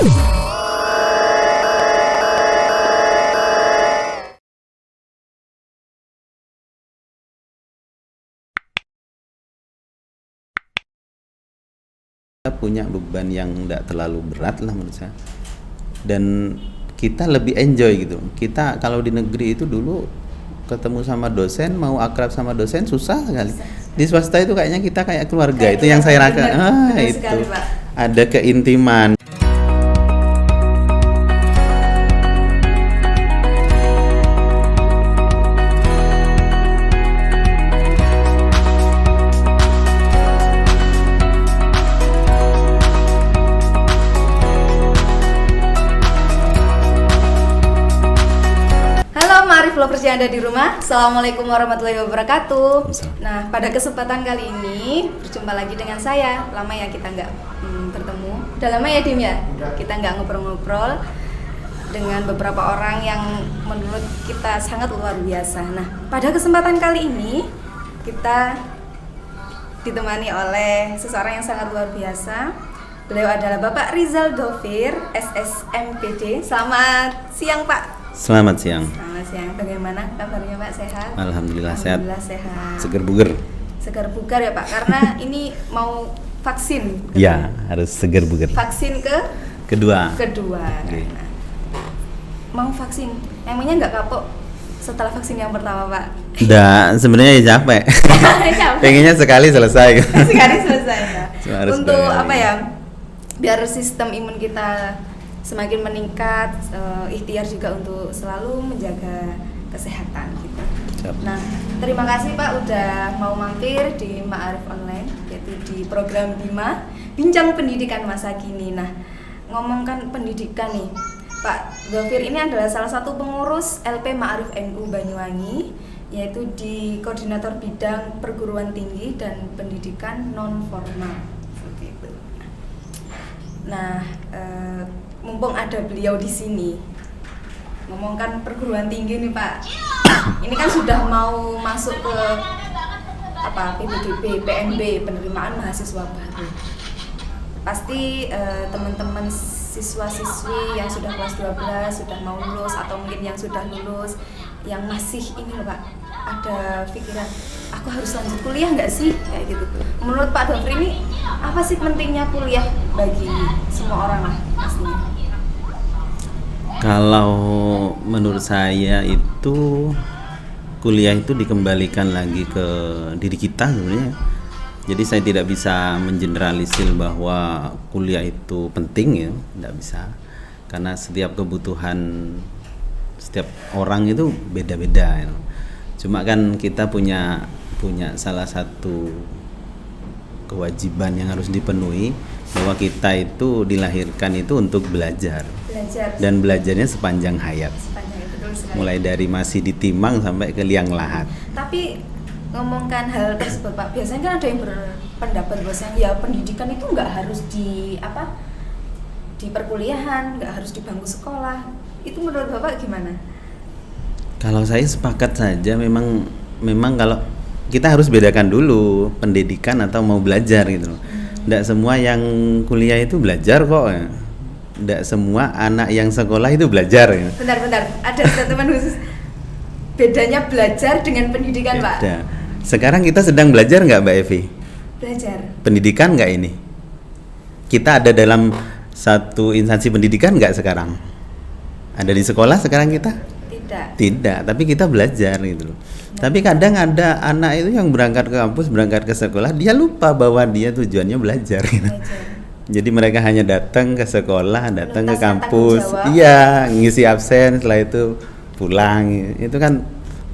Kita punya beban yang tidak terlalu berat lah menurut saya, dan kita lebih enjoy gitu. Kita kalau di negeri itu dulu ketemu sama dosen, mau akrab sama dosen susah sekali. Di swasta itu kayaknya kita kayak keluarga, itu yang saya rasakan. Itu sekali, ada keintiman. Vloggers yang ada di rumah, Assalamualaikum warahmatullahi wabarakatuh. Nah, pada kesempatan kali ini berjumpa lagi dengan saya. Lama ya kita nggak bertemu. Udah lama ya Dim ya? Kita nggak ngobrol-ngobrol dengan beberapa orang yang menurut kita sangat luar biasa. Nah, pada kesempatan kali ini kita ditemani oleh seseorang yang sangat luar biasa. Beliau adalah Bapak Rizal Gofir, SSMPD. Selamat siang Pak. Selamat siang. Selamat siang. Bagaimana kabarnya Pak? Sehat? Alhamdulillah sehat. Sehat. Seger buger. Seger bugar ya Pak, karena ini mau vaksin. Ya, harus seger buger. Vaksin kedua. Okay. Nah, mau vaksin, emangnya nggak kapok setelah vaksin yang pertama Pak? Udah, sebenarnya ya capek. Pengennya sekali selesai. Sekali selesai ya. Untuk sekali. apa ya? Biar sistem imun kita semakin meningkat, ikhtiar juga untuk selalu menjaga kesehatan gitu. Nah, terima kasih Pak udah mau mampir di Ma'arif Online, yaitu di program Bima, Bincang Pendidikan Masa Kini. Nah, ngomongkan pendidikan nih, Pak Gofir ini adalah salah satu pengurus LP Ma'arif NU Banyuwangi, yaitu di Koordinator Bidang Perguruan Tinggi dan Pendidikan Non Formal. Seperti itu. Nah, mumpung ada beliau di sini, ngomongkan perguruan tinggi nih Pak. Ini kan sudah mau masuk ke PPDB, PMB, penerimaan mahasiswa baru. Pasti teman-teman siswa-siswi yang sudah kelas 12 sudah mau lulus, atau mungkin yang sudah lulus yang masih ini loh Pak, ada pikiran aku harus lanjut kuliah nggak sih, kayak gitu. Menurut Pak Gofir ini apa sih pentingnya kuliah bagi semua orang lah pastinya? Kalau menurut saya itu kuliah itu dikembalikan lagi ke diri kita sebenarnya. Jadi saya tidak bisa mengeneralisir bahwa kuliah itu penting ya, tidak bisa. Karena setiap kebutuhan setiap orang itu beda-beda ya. Cuma kan kita punya salah satu kewajiban yang harus dipenuhi, bahwa kita itu dilahirkan itu untuk belajar. Dan belajarnya sepanjang hayat. Mulai dari masih ditimang sampai ke liang lahat. Tapi ngomongkan hal tersebut Pak, biasanya kan ada yang berpendapat bahwasanya ya pendidikan itu nggak harus di perkuliahan, nggak harus di bangku sekolah. Itu menurut Bapak gimana? Kalau saya sepakat saja, memang kalau kita harus bedakan dulu pendidikan atau mau belajar gitu loh. Nggak semua yang kuliah itu belajar kok. Nggak semua anak yang sekolah itu belajar ya. Bentar, ada statement khusus. Bedanya belajar dengan pendidikan Beda. Pak. Sekarang kita sedang belajar nggak Mbak Evi? Belajar. Pendidikan nggak ini? Kita ada dalam satu instansi pendidikan nggak sekarang? Ada di sekolah sekarang kita? Tidak, tapi kita belajar gitu loh. Tapi kadang ada anak itu yang berangkat ke kampus, berangkat ke sekolah, dia lupa bahwa dia tujuannya belajar gitu. Jadi mereka hanya datang ke sekolah, datang ke kampus, iya, ngisi absen, setelah itu pulang. Itu kan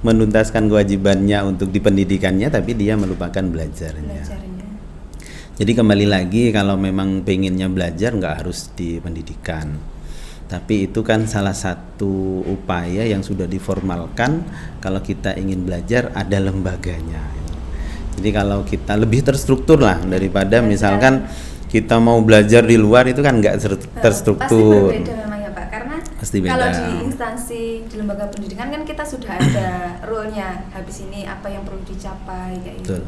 menuntaskan kewajibannya untuk di pendidikannya, tapi dia melupakan belajarnya. Jadi kembali lagi, kalau memang pengennya belajar nggak harus di pendidikan. Tapi itu kan salah satu upaya yang sudah diformalkan. Kalau kita ingin belajar, ada lembaganya. Jadi kalau kita lebih terstruktur lah daripada misalkan kita mau belajar di luar, itu kan nggak terstruktur. Pasti berbeda memang ya Pak, karena pasti beda. Kalau di instansi, di lembaga pendidikan kan kita sudah ada role-nya. Habis ini apa yang perlu dicapai kayak gitu.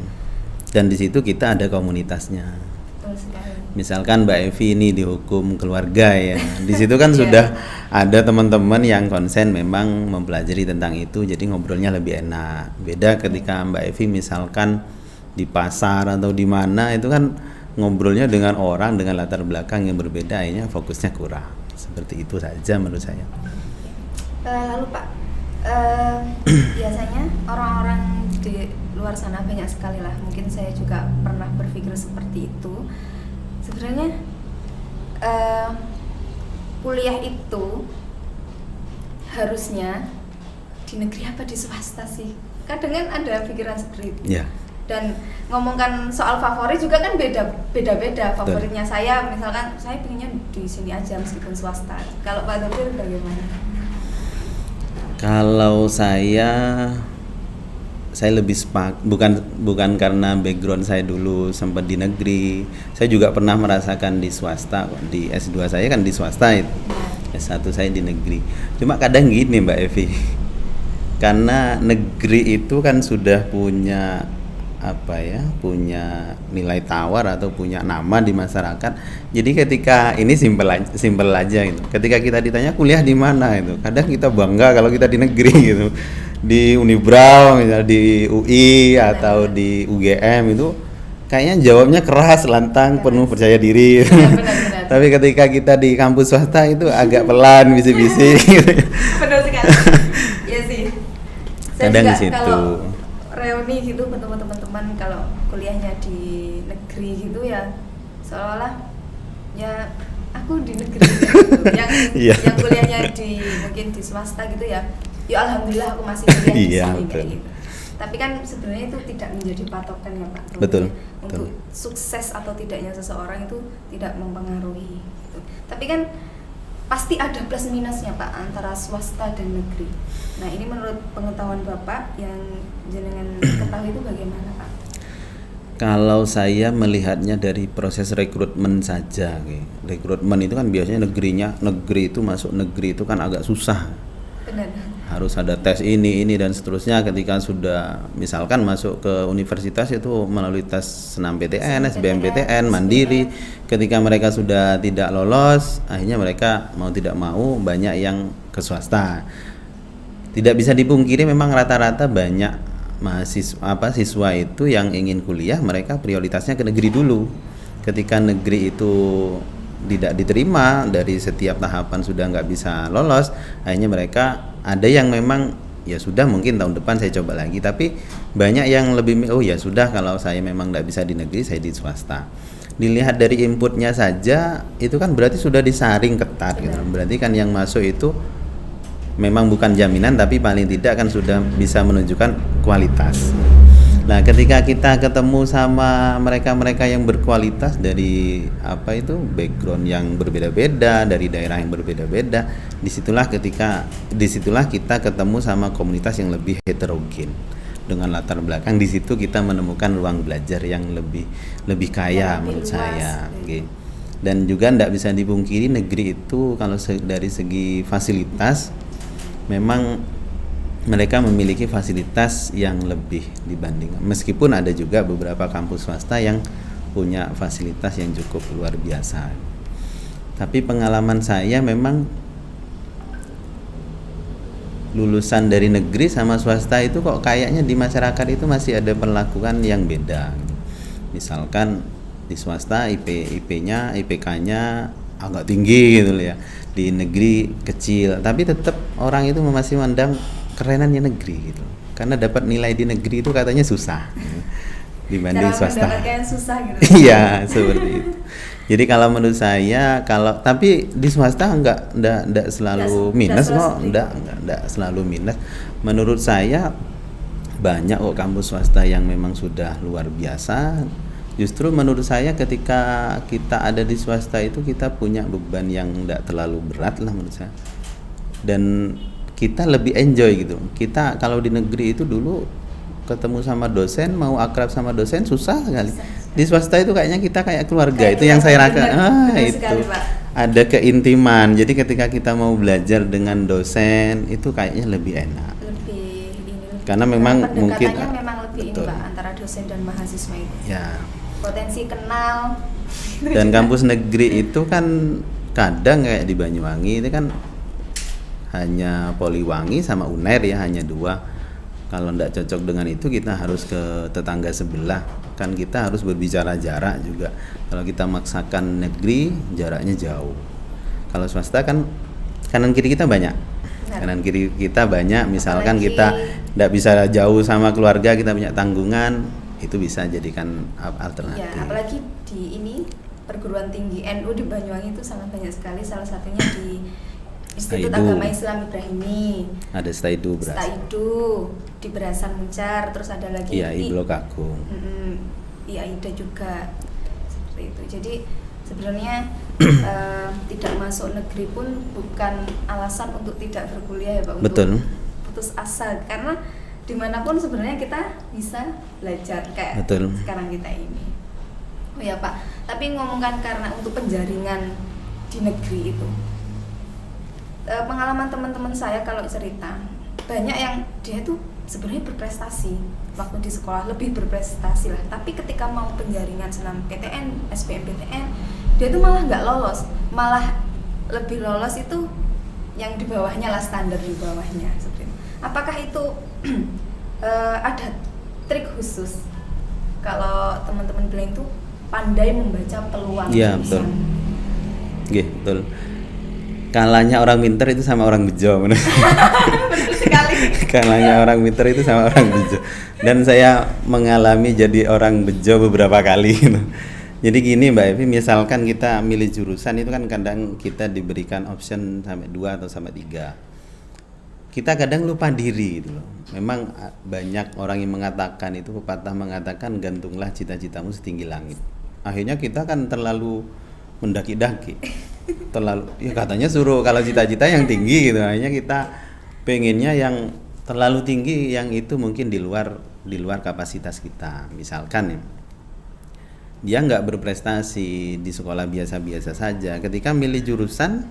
Dan di situ kita ada komunitasnya. Betul sekali. Misalkan Mbak Evi ini di hukum keluarga ya, di situ kan sudah ada teman-teman yang konsen memang mempelajari tentang itu, jadi ngobrolnya lebih enak. Beda ketika Mbak Evi misalkan di pasar atau di mana, itu kan ngobrolnya dengan orang dengan latar belakang yang berbeda, akhirnya fokusnya kurang. Seperti itu saja menurut saya. Lalu Pak, biasanya orang-orang di luar sana banyak sekali lah, mungkin saya juga pernah berpikir seperti itu. Sebenarnya kuliah itu harusnya di negeri apa di swasta sih? Kadang kan ada pikiran seperti itu. Yeah. Dan ngomongkan soal favorit juga kan beda-beda. Favoritnya saya misalkan saya pengennya di sini aja meskipun swasta. Kalau Pak Dokter bagaimana? Kalau saya lebih bukan karena background saya dulu sempat di negeri. Saya juga pernah merasakan di swasta. Di S2 saya kan di swasta itu. S1 saya di negeri. Cuma kadang gini Mbak Evi. Karena negeri itu kan sudah punya punya nilai tawar atau punya nama di masyarakat. Jadi ketika ini simpel aja gitu. Ketika kita ditanya kuliah di mana itu, kadang kita bangga kalau kita di negeri gitu. Di Unibrow, misalnya di UI atau di UGM itu kayaknya jawabnya keras, lantang, penuh percaya diri. Benar. Tapi ketika kita di kampus swasta itu agak pelan, bisik-bisik. Benar sekali. Iya sih. Saya Kadang juga di situ. Kalau reuni gitu bertemu teman-teman kalau kuliahnya di negeri gitu ya seolah-olah ya aku di negeri gitu. yang kuliahnya mungkin di swasta gitu ya alhamdulillah aku masih kuliah di sini kayak gitu. Tapi kan sebenarnya itu tidak menjadi patokan ya Pak. Betul. Untuk sukses atau tidaknya seseorang itu tidak mempengaruhi gitu. Tapi kan pasti ada plus minusnya Pak antara swasta dan negeri. Nah ini menurut pengetahuan Bapak yang jenengan ketahui itu bagaimana Pak? Kalau saya melihatnya dari proses rekrutmen saja, rekrutmen itu kan biasanya negeri itu masuk negeri itu kan agak susah. Benar. Harus ada tes ini dan seterusnya. Ketika sudah misalkan masuk ke universitas itu melalui tes SNMPTN, SBMPTN, mandiri. Ketika mereka sudah tidak lolos, akhirnya mereka mau tidak mau banyak yang ke swasta. Tidak bisa dipungkiri memang rata-rata banyak siswa itu yang ingin kuliah, mereka prioritasnya ke negeri dulu. Ketika negeri itu tidak diterima, dari setiap tahapan sudah nggak bisa lolos, akhirnya mereka ada yang memang ya sudah mungkin tahun depan saya coba lagi, tapi banyak yang lebih ya sudah kalau saya memang nggak bisa di negeri, saya di swasta. Dilihat dari inputnya saja itu kan berarti sudah disaring ketat gitu. Berarti kan yang masuk itu memang bukan jaminan, tapi paling tidak kan sudah bisa menunjukkan kualitas. Nah, ketika kita ketemu sama mereka-mereka yang berkualitas dari background yang berbeda-beda, dari daerah yang berbeda-beda, disitulah kita ketemu sama komunitas yang lebih heterogen dengan latar belakang. Di situ kita menemukan ruang belajar yang lebih kaya menurut saya. Okay. Dan juga tidak bisa dipungkiri negeri itu kalau dari segi fasilitas memang mereka memiliki fasilitas yang lebih dibanding, meskipun ada juga beberapa kampus swasta yang punya fasilitas yang cukup luar biasa. Tapi pengalaman saya memang lulusan dari negeri sama swasta itu kok kayaknya di masyarakat itu masih ada perlakuan yang beda. Misalkan di swasta IPK-nya agak tinggi gitu ya, di negeri kecil, tapi tetap orang itu masih memandang kerenannya negeri gitu, karena dapat nilai di negeri itu katanya susah dibanding swasta. Susah gitu. Iya seperti itu. Jadi kalau menurut saya tapi di swasta enggak selalu minus kok, enggak selalu minus. Menurut saya banyak kok kampus swasta yang memang sudah luar biasa. Justru menurut saya ketika kita ada di swasta itu kita punya beban yang enggak terlalu berat lah menurut saya. Dan kita lebih enjoy gitu. Kita kalau di negeri itu dulu ketemu sama dosen, mau akrab sama dosen susah sekali. Di swasta itu kayaknya kita kayak keluarga. Itu yang saya rasakan. Itu sekali, ada keintiman. Jadi ketika kita mau belajar dengan dosen itu kayaknya lebih enak. Karena memang mungkin memang lebih ini Pak antara dosen dan mahasiswa itu. Ya. Potensi kenal Dan kampus negeri itu kan kadang kayak di Banyuwangi itu kan hanya Poliwangi sama UNER ya, hanya 2. Kalau tidak cocok dengan itu kita harus ke tetangga sebelah, kan kita harus berbicara jarak juga. Kalau kita maksakan negeri jaraknya jauh. Kalau swasta kan kanan kiri kita banyak. Kanan kiri kita banyak, misalkan apalagi kita tidak bisa jauh sama keluarga, kita punya tanggungan, itu bisa jadikan alternatif. Ya, apalagi di ini perguruan tinggi NU di Banyuwangi itu sangat banyak sekali, salah satunya di Institut Agama Islam Ibrahimi. Ada Staidu di Berasan Muncar, terus ada lagi IAI Blok Agung. IAIDA juga seperti itu. Jadi sebenarnya tidak masuk negeri pun bukan alasan untuk tidak berkuliah ya Pak. Betul. Untuk putus asa, karena dimanapun sebenarnya kita bisa belajar kayak Betul. Sekarang kita ini. Oh ya Pak, tapi ngomongkan karena untuk penjaringan di negeri itu, pengalaman teman-teman saya kalau cerita, banyak yang dia tuh sebenarnya berprestasi waktu di sekolah, lebih berprestasi lah, tapi ketika mau penjaringan senam PTN, SBMPTN, dia tuh malah nggak lolos, malah lebih lolos itu yang di bawahnya lah, standar di bawahnya seperti itu. Apakah itu ada trik khusus kalau teman-teman bilang itu pandai membaca peluang? Iya betul. Betul. Kalahnya orang pinter itu sama orang bejo. Betul sekali. Kalahnya orang pinter itu sama orang bejo. Dan saya mengalami jadi orang bejo beberapa kali. Jadi gini Mbak Evi, misalkan kita milih jurusan itu kan kadang kita diberikan option sampai 2 atau sampai 3. Kita kadang lupa diri gitu loh. Memang banyak orang yang mengatakan itu, pepatah mengatakan gantunglah cita-citamu setinggi langit. Akhirnya kita kan terlalu mendaki-daki. Terlalu ya katanya suruh kalau cita-cita yang tinggi gitu, akhirnya kita pengennya yang terlalu tinggi, yang itu mungkin di luar kapasitas kita. Misalkan ya, dia nggak berprestasi di sekolah biasa-biasa saja, ketika milih jurusan,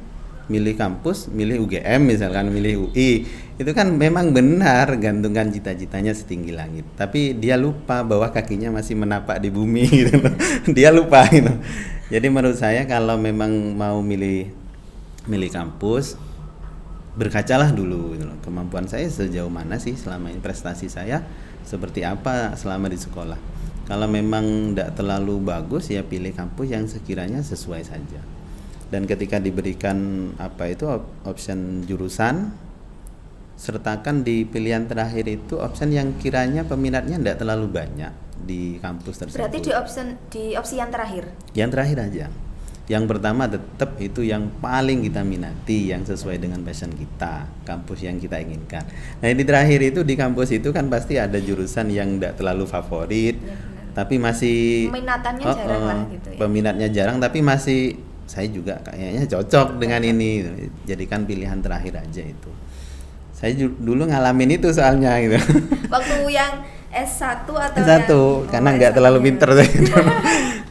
milih kampus, milih UGM misalkan, milih UI, itu kan memang benar gantungkan cita-citanya setinggi langit, tapi dia lupa bahwa kakinya masih menapak di bumi gitu. Dia lupa gitu. Jadi menurut saya kalau memang mau milih kampus, berkacalah dulu gitu loh. Kemampuan saya sejauh mana sih selama ini, prestasi saya seperti apa selama di sekolah. Kalau memang tidak terlalu bagus ya pilih kampus yang sekiranya sesuai saja. Dan ketika diberikan option jurusan, sertakan di pilihan terakhir itu option yang kiranya peminatnya tidak terlalu banyak di kampus tersebut. Berarti di opsi yang terakhir? Yang terakhir aja. Yang pertama tetap itu yang paling kita minati, yang sesuai dengan passion kita, kampus yang kita inginkan. Nah di terakhir itu, di kampus itu kan pasti ada jurusan yang tidak terlalu favorit, ya, tapi masih peminatannya jarang lah gitu ya. Peminatnya jarang, tapi masih saya juga kayaknya cocok dengan ini. Jadikan pilihan terakhir aja itu. Saya dulu ngalamin itu soalnya gitu. Waktu yang S1 atau S1 karena nggak terlalu pinter saya.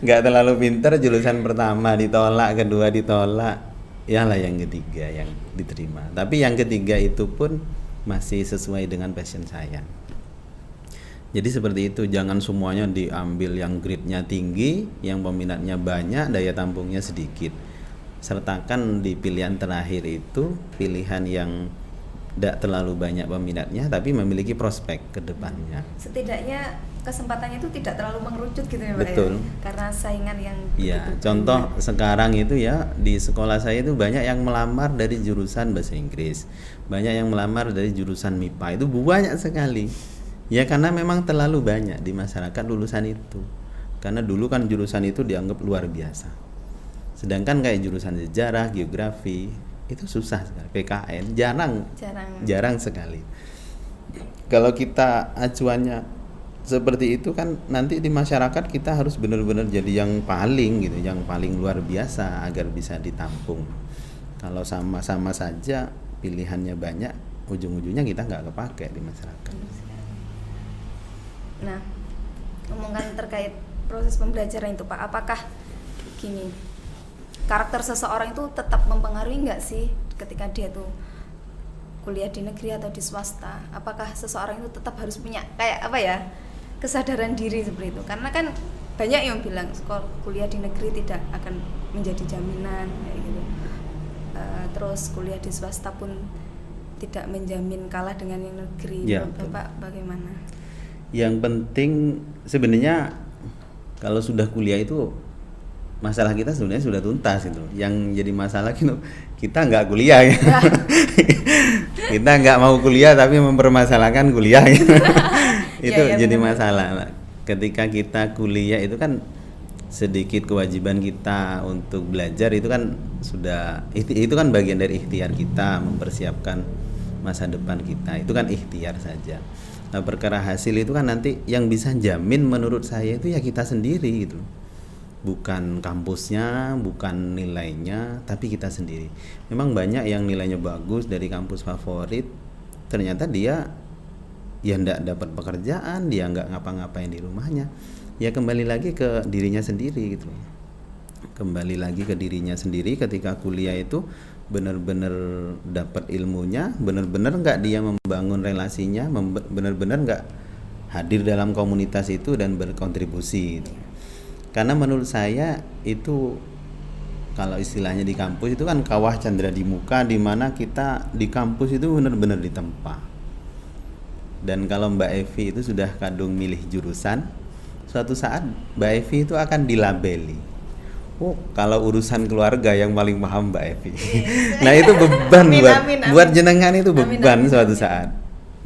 Nggak terlalu pinter, jurusan pertama ditolak, kedua ditolak, ya lah yang ketiga yang diterima. Tapi yang ketiga itu pun masih sesuai dengan passion saya. Jadi seperti itu, jangan semuanya diambil yang grade-nya tinggi, yang peminatnya banyak, daya tampungnya sedikit. Sertakan di pilihan terakhir itu pilihan yang tidak terlalu banyak peminatnya tapi memiliki prospek ke depannya. Setidaknya kesempatannya itu tidak terlalu mengerucut gitu ya Pak. Betul. Ya? Karena saingan yang ya, contoh sekarang itu ya di sekolah saya itu banyak yang melamar dari jurusan bahasa Inggris, banyak yang melamar dari jurusan MIPA, itu banyak sekali. Ya karena memang terlalu banyak di masyarakat lulusan itu. Karena dulu kan jurusan itu dianggap luar biasa. Sedangkan kayak jurusan sejarah, geografi itu susah sekali, PKN jarang sekali. Kalau kita acuannya seperti itu kan nanti di masyarakat kita harus benar-benar jadi yang paling gitu, yang paling luar biasa agar bisa ditampung. Kalau sama-sama saja pilihannya banyak, ujung-ujungnya kita nggak kepake di masyarakat. Nah, ngomongkan terkait proses pembelajaran itu Pak, apakah gini, karakter seseorang itu tetap mempengaruhi nggak sih ketika dia tuh kuliah di negeri atau di swasta? Apakah seseorang itu tetap harus punya kayak kesadaran diri seperti itu? Karena kan banyak yang bilang sekolah kuliah di negeri tidak akan menjadi jaminan kayak gitu. Terus kuliah di swasta pun tidak menjamin kalah dengan yang negeri. Ya, Bapak bagaimana? Yang penting sebenarnya kalau sudah kuliah itu masalah kita sebenarnya sudah tuntas itu. Yang jadi masalah gitu, kita nggak kuliah ya. Kita nggak mau kuliah tapi mempermasalahkan kuliah gitu. Itu ya, jadi benar. masalah. Ketika kita kuliah itu kan sedikit kewajiban kita untuk belajar itu kan sudah itu kan bagian dari ikhtiar kita mempersiapkan masa depan kita, itu kan ikhtiar saja. Nah, perkara hasil itu kan nanti yang bisa jamin menurut saya itu ya kita sendiri gitu, bukan kampusnya, bukan nilainya, tapi kita sendiri. Memang banyak yang nilainya bagus dari kampus favorit, ternyata dia ya nggak dapat pekerjaan, dia nggak ngapa-ngapain di rumahnya. Ya kembali lagi ke dirinya sendiri gitu. Kembali lagi ke dirinya sendiri ketika kuliah itu benar-benar dapat ilmunya, benar-benar nggak dia membangun relasinya, benar-benar nggak hadir dalam komunitas itu dan berkontribusi gitu. Karena menurut saya itu kalau istilahnya di kampus itu kan kawah candra di muka, di mana kita di kampus itu benar-benar ditempa. Dan kalau Mbak Evi itu sudah kadung milih jurusan, suatu saat Mbak Evi itu akan dilabeli. Oh, kalau urusan keluarga yang paling paham Mbak Evi. Nah, itu beban buat jenengan itu beban suatu saat.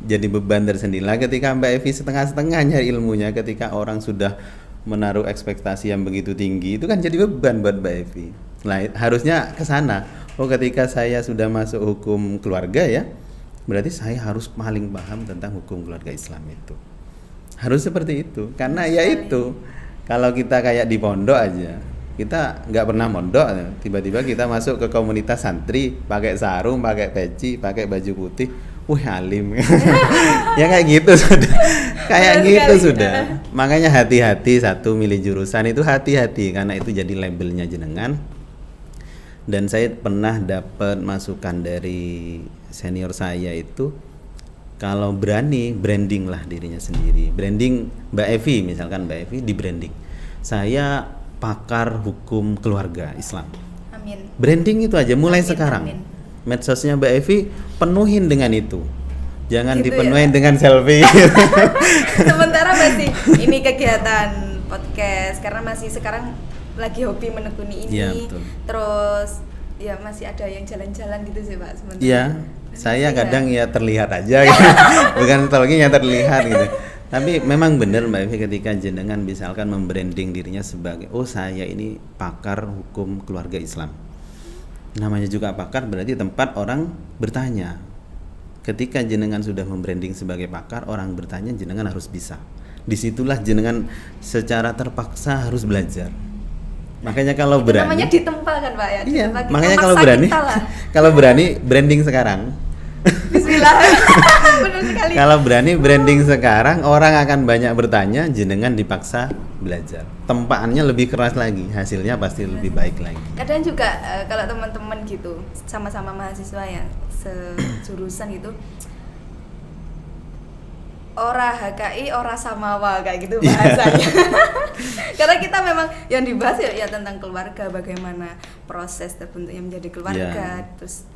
Jadi beban tersendiri. Lah ketika Mbak Evi setengah-setengah nyari ilmunya, ketika orang sudah menaruh ekspektasi yang begitu tinggi, itu kan jadi beban buat Mbak Evi. Nah, harusnya ke sana. Oh, ketika saya sudah masuk hukum keluarga ya, berarti saya harus paling paham tentang hukum keluarga Islam itu. Harus seperti itu. Karena ya itu, kalau kita kayak di pondok aja, kita nggak pernah mondok, tiba-tiba kita masuk ke komunitas santri, pakai sarung, pakai peci, pakai baju putih, alim. Ya kayak gitu sudah. Kayak gitu sudah. Makanya hati-hati satu milih jurusan itu hati-hati, karena itu jadi labelnya jenengan. Dan saya pernah dapat masukan dari senior saya itu, kalau berani branding lah dirinya sendiri. Branding Mbak Evi, misalkan Mbak Evi di branding, saya pakar hukum keluarga Islam. Amin. Branding itu aja mulai sekarang. Amin. Medsosnya Mbak Evi penuhin dengan itu. Jangan gitu dipenuhin ya? dengan selfie. Sementara masih ini kegiatan podcast karena masih sekarang lagi hobi menekuni ini. Ya, betul. Terus ya masih ada yang jalan-jalan gitu sih Pak sementara. Iya, saya kadang ya terlihat aja gitu. Bukan stalking, ya terlihat gitu. Tapi memang benar Mbak Evi ketika jenengan misalkan membranding dirinya sebagai saya ini pakar hukum keluarga Islam. Namanya juga pakar berarti tempat orang bertanya. Ketika jenengan sudah membranding sebagai pakar, orang bertanya, jenengan harus bisa. Disitulah jenengan secara terpaksa harus belajar. Makanya kalau itu berani, namanya ditempa kan Pak ya. iya, Ditempa, makanya memaksa kalau berani branding sekarang. Bismillah. Benar sekali. Kalau berani branding sekarang, orang akan banyak bertanya, jenengan dipaksa belajar. Tempaannya lebih keras lagi, hasilnya pasti lebih baik lagi. Kadang juga kalau teman-teman gitu, sama-sama mahasiswa yang sejurusan gitu, ora HKI, ora samawa kayak gitu bahasanya. Karena kita memang yang dibahas ya tentang keluarga, bagaimana proses terbentuknya menjadi keluarga, terus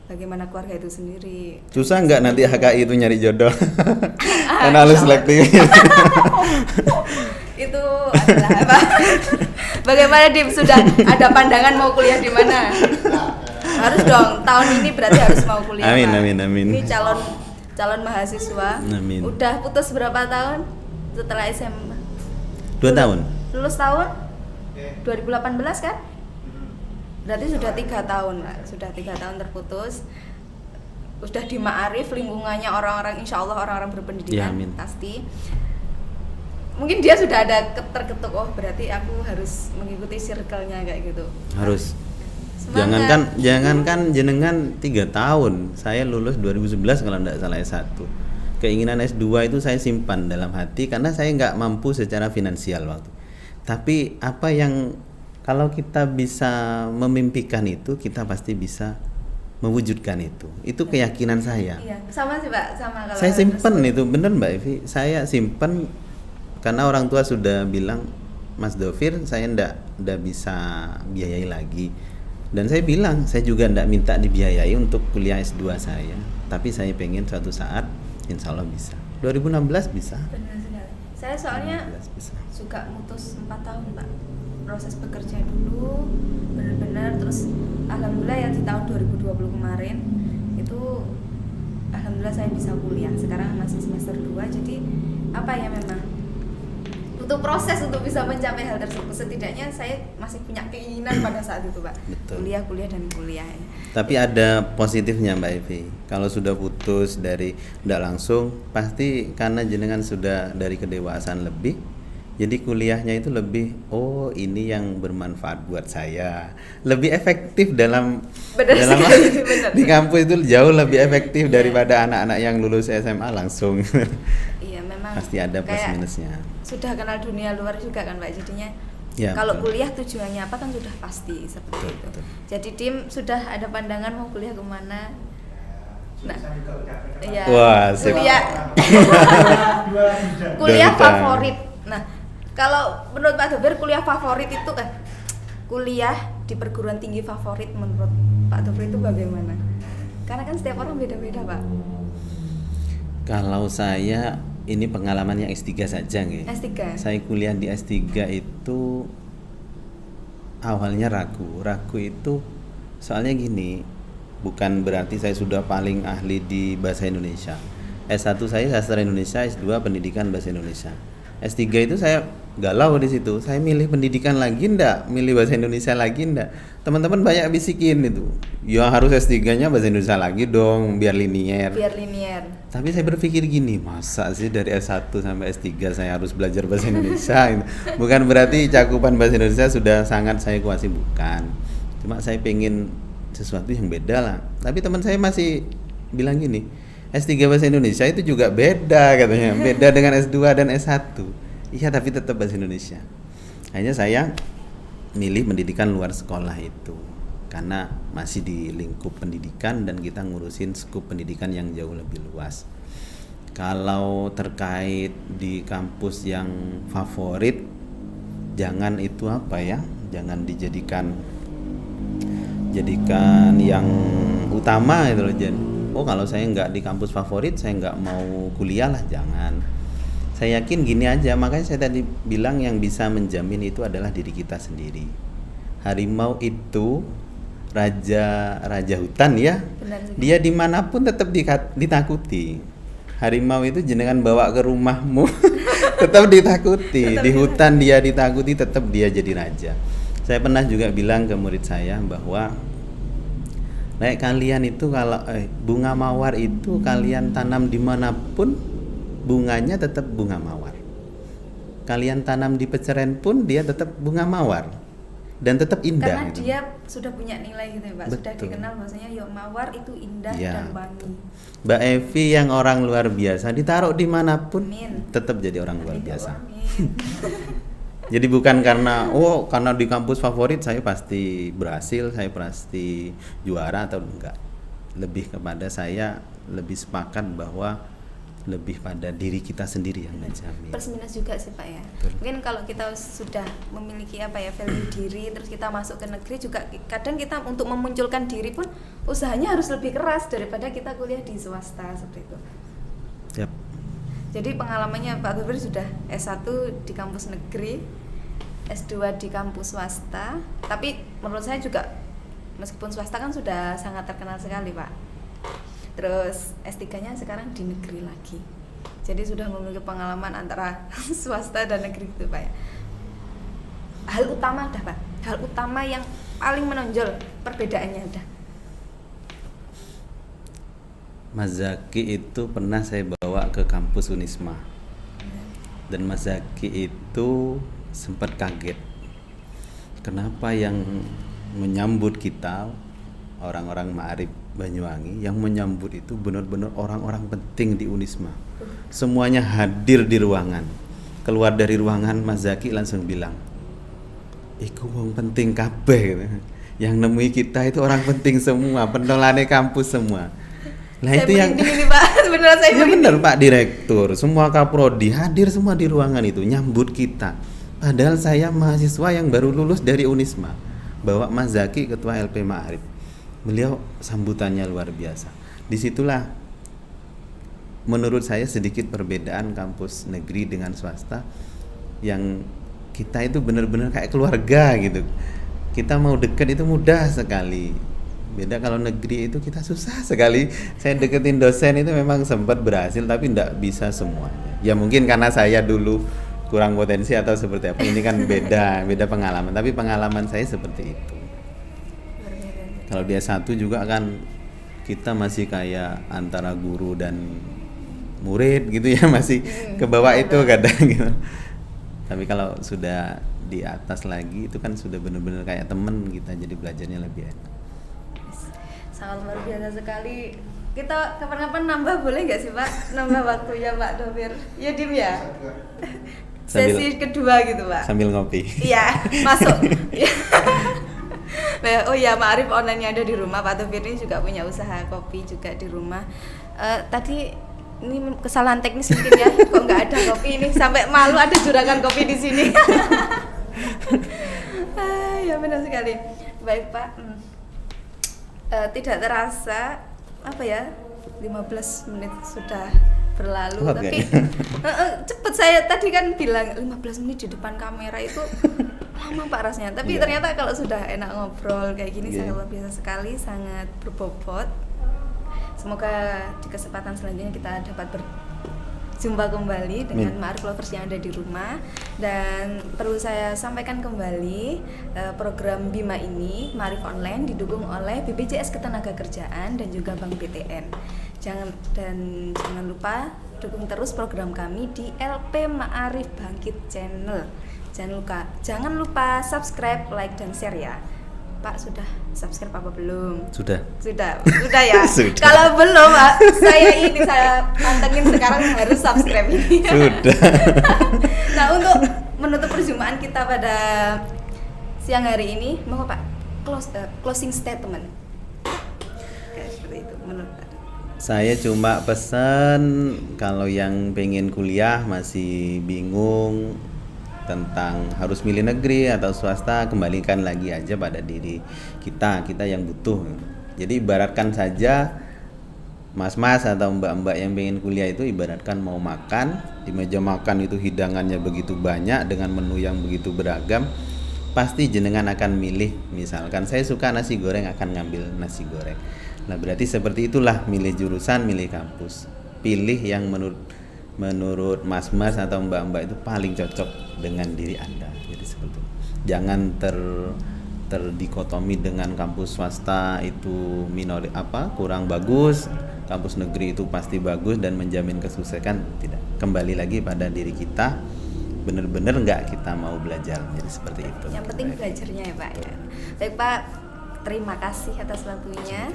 bagaimana keluarga itu sendiri. Susah nggak nanti HKI itu nyari jodoh? Karena harus selektif. Itu adalah apa? Bagaimana Dim, sudah ada pandangan mau kuliah di mana? Harus dong, tahun ini berarti harus mau kuliah. Amin, Pak. amin, amin. Ini calon mahasiswa. Amin. Udah putus berapa tahun setelah SMA? 2 tahun. Lulus tahun 2018 kan? Berarti sudah 3 tahun Pak. Sudah 3 tahun terputus. Sudah di Ma'arif, lingkungannya orang-orang, insya Allah orang-orang berpendidikan, Ya, amin. pasti. Mungkin dia sudah ada terketuk, berarti aku harus mengikuti circle-nya kayak gitu. Harus. Semangat. Jangankan jenengan 3 tahun. Saya lulus 2011 kalau tidak salah S1. Keinginan S2 itu saya simpan dalam hati karena saya nggak mampu secara finansial waktu. Tapi apa yang kalau kita bisa memimpikan itu, kita pasti bisa mewujudkan itu. Itu keyakinan saya. Iya, sama sih Pak, sama kalau Saya simpen itu, bener Mbak Evi. Saya simpen karena orang tua sudah bilang Mas Dovir saya ndak bisa biayai lagi. Dan saya bilang saya juga ndak minta dibiayai untuk kuliah S2 saya, tapi saya pengen suatu saat insya Allah bisa. 2016 bisa. Benar sekali. Saya soalnya bisa. Suka mutus 4 tahun Pak, proses bekerja dulu benar-benar, terus alhamdulillah ya di tahun 2020 kemarin itu alhamdulillah saya bisa kuliah. Sekarang masih semester 2, jadi apa ya, memang untuk proses untuk bisa mencapai hal tersebut, setidaknya saya masih punya keinginan pada saat itu Pak. Betul. Kuliah dan kuliah ya. Tapi ada positifnya Mbak Evi. Kalau sudah putus dari tidak langsung, pasti karena jenengan sudah dari kedewasaan lebih, jadi kuliahnya itu lebih, oh ini yang bermanfaat buat saya, lebih efektif dalam di kampus itu jauh lebih efektif daripada anak-anak yang lulus SMA langsung. Iya, memang pasti ada plus minusnya. Sudah kenal dunia luar juga kan Pak, jadinya ya, kalau kuliah tujuannya apa kan sudah pasti seperti itu. Jadi tim sudah ada pandangan mau kuliah kemana. Nah, ya, wah, kuliah favorit. Nah, kalau menurut Pak Dovir kuliah favorit itu kuliah di perguruan tinggi favorit menurut Pak Dovir itu bagaimana? Karena kan setiap orang beda-beda Pak. Kalau saya ini pengalaman yang S3 saja nggih. S3. Saya kuliah di S3 itu awalnya ragu itu soalnya gini, bukan berarti saya sudah paling ahli di bahasa Indonesia. S1 saya sastra Indonesia, S2 pendidikan bahasa Indonesia. S3 itu saya galau di situ. Saya milih pendidikan lagi ndak, milih bahasa Indonesia lagi ndak. Teman-teman banyak bisikin itu. Ya harus S3-nya bahasa Indonesia lagi dong, biar linier. Tapi saya berpikir gini, masa sih dari S1 sampai S3 saya harus belajar bahasa Indonesia? Bukan berarti cakupan bahasa Indonesia sudah sangat saya kuasai, bukan. Cuma saya pengen sesuatu yang beda lah. Tapi teman saya masih bilang gini, S3 bahasa Indonesia itu juga beda katanya, beda dengan S2 dan S1. Iya, tapi tetap bahasa Indonesia. Hanya saya milih pendidikan luar sekolah itu karena masih di lingkup pendidikan dan kita ngurusin skup pendidikan yang jauh lebih luas. Kalau terkait di kampus yang favorit, jangan itu apa ya, jangan dijadikan yang utama itu loh Jen. Oh kalau saya nggak di kampus favorit saya nggak mau kuliah lah, jangan. Saya yakin gini aja, makanya saya tadi bilang yang bisa menjamin itu adalah diri kita sendiri. Harimau itu raja hutan ya, dia dimanapun tetap ditakuti. Harimau itu jenengan bawa ke rumahmu tetap ditakuti, di hutan dia ditakuti, tetap dia jadi raja. Saya pernah juga bilang ke murid saya bahwa kalian itu kalau bunga mawar itu kalian tanam dimanapun bunganya tetap bunga mawar. Kalian tanam di peceren pun dia tetap bunga mawar dan tetap indah. Karena gitu. Dia sudah punya nilai gitu ya Pak. Betul. Sudah dikenal bahwasanya mawar itu indah dan wangi. Mbak Evi yang orang luar biasa ditaruh dimanapun tetap jadi orang luar biasa. Jadi bukan karena di kampus favorit saya pasti berhasil, saya pasti juara atau enggak. Lebih kepada saya lebih sepakat bahwa lebih pada diri kita sendiri yang menjamin. Plus minus juga sih Pak ya. Betul. Mungkin kalau kita sudah memiliki value diri, terus kita masuk ke negeri juga kadang kita untuk memunculkan diri pun usahanya harus lebih keras daripada kita kuliah di swasta seperti itu. Yep. Jadi pengalamannya Pak Dovir sudah S1 di kampus negeri, S2 di kampus swasta, tapi menurut saya juga meskipun swasta kan sudah sangat terkenal sekali Pak. Terus S3-nya sekarang di negeri lagi. Jadi sudah memiliki pengalaman antara swasta dan negeri itu Pak ya. Hal utama dah Pak, hal utama yang paling menonjol perbedaannya udah. Mas Zaki itu pernah saya bawa ke kampus Unisma. Dan Mas Zaki itu sempat kaget. Kenapa yang menyambut kita orang-orang Ma'arif Banyuwangi yang menyambut itu benar-benar orang-orang penting di Unisma. Semuanya hadir di ruangan. Keluar dari ruangan Mas Zaki langsung bilang, "Iku wong penting kabeh." Gitu. Yang nemui kita itu orang penting semua, penolane kampus semua. Nah saya itu yang ini Pak, benar saya. Ya benar Pak Direktur, semua kaprodi hadir semua di ruangan itu nyambut kita. Padahal saya mahasiswa yang baru lulus dari Unisma, bawa Mas Zaki ketua LP Ma'arif. Beliau sambutannya luar biasa. Disitulah menurut saya sedikit perbedaan kampus negeri dengan swasta, yang kita itu benar-benar kayak keluarga gitu. Kita mau deket itu mudah sekali. Beda kalau negeri itu kita susah sekali. Saya deketin dosen itu memang sempat berhasil, tapi tidak bisa semuanya. Ya mungkin karena saya dulu kurang potensi atau seperti apa. Ini kan beda pengalaman. Tapi pengalaman saya seperti itu. Kalau dia satu juga kan kita masih kayak antara guru dan murid gitu ya, masih ke bawah itu kadang gitu. Tapi kalau sudah di atas lagi itu kan sudah benar-benar kayak temen kita, jadi belajarnya lebih enak. Sangat luar biasa sekali. Kita kapan-kapan nambah boleh nggak sih Pak? Nambah waktunya Pak Dovir. Ya Dim ya. Sesi kedua gitu Pak. Sambil ngopi. Iya, masuk. Oh iya, Ma'arif online yang ada di rumah. Pak Dovir ini juga punya usaha kopi juga di rumah. Tadi ini kesalahan teknis mungkin ya, kok nggak ada kopi ini, sampai malu ada juragan kopi di sini. Ya benar sekali. Baik Pak, tidak terasa apa ya, 15 menit sudah berlalu. Tapi cepet, saya tadi kan bilang 15 menit di depan kamera itu lama Pak rasanya. Tapi ternyata kalau sudah enak ngobrol kayak gini sangat luar biasa sekali, sangat berbobot. Semoga di kesempatan selanjutnya kita dapat berjumpa kembali dengan Ma'arif Lovers yang ada di rumah. Dan perlu saya sampaikan kembali, program Bima ini, Ma'arif Online, didukung oleh BPJS Ketenagakerjaan dan juga Bank BTN. Jangan lupa dukung terus program kami di LP Ma'arif Bangkit Channel. Jangan lupa subscribe, like, dan share ya. Pak, sudah subscribe apa belum? Sudah ya. Sudah. Kalau belum, saya pantengin sekarang harus subscribe ini. Sudah. Nah, untuk menutup perjumpaan kita pada siang hari ini, mau Pak closing statement. Kayak seperti itu menurut Pak. Saya cuma pesan, kalau yang pengen kuliah masih bingung tentang harus milih negeri atau swasta, kembalikan lagi aja pada diri kita yang butuh. Jadi ibaratkan saja mas-mas atau mbak-mbak yang pengen kuliah itu ibaratkan mau makan, di meja makan itu hidangannya begitu banyak dengan menu yang begitu beragam, pasti jenengan akan milih. Misalkan saya suka nasi goreng, akan ngambil nasi goreng. Nah berarti seperti itulah milih jurusan, milih kampus. Pilih yang menurut mas-mas atau mbak-mbak itu paling cocok dengan diri Anda. Jadi seperti itu. Jangan terdikotomi dengan kampus swasta itu kurang bagus, kampus negeri itu pasti bagus dan menjamin kesuksesan. Tidak. Kembali lagi pada diri kita, benar-benar enggak kita mau belajar. Jadi seperti itu. Yang penting belajarnya ya Pak ya. Baik Pak, terima kasih atas waktunya.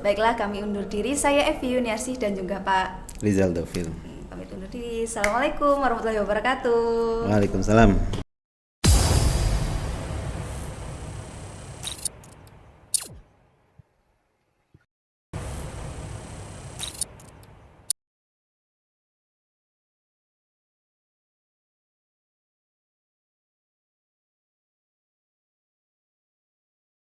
Baiklah, kami undur diri. Saya Evi Yuniarsih dan juga Pak Rizal Dovil. Pamit undur diri. Assalamualaikum warahmatullahi wabarakatuh. Waalaikumsalam.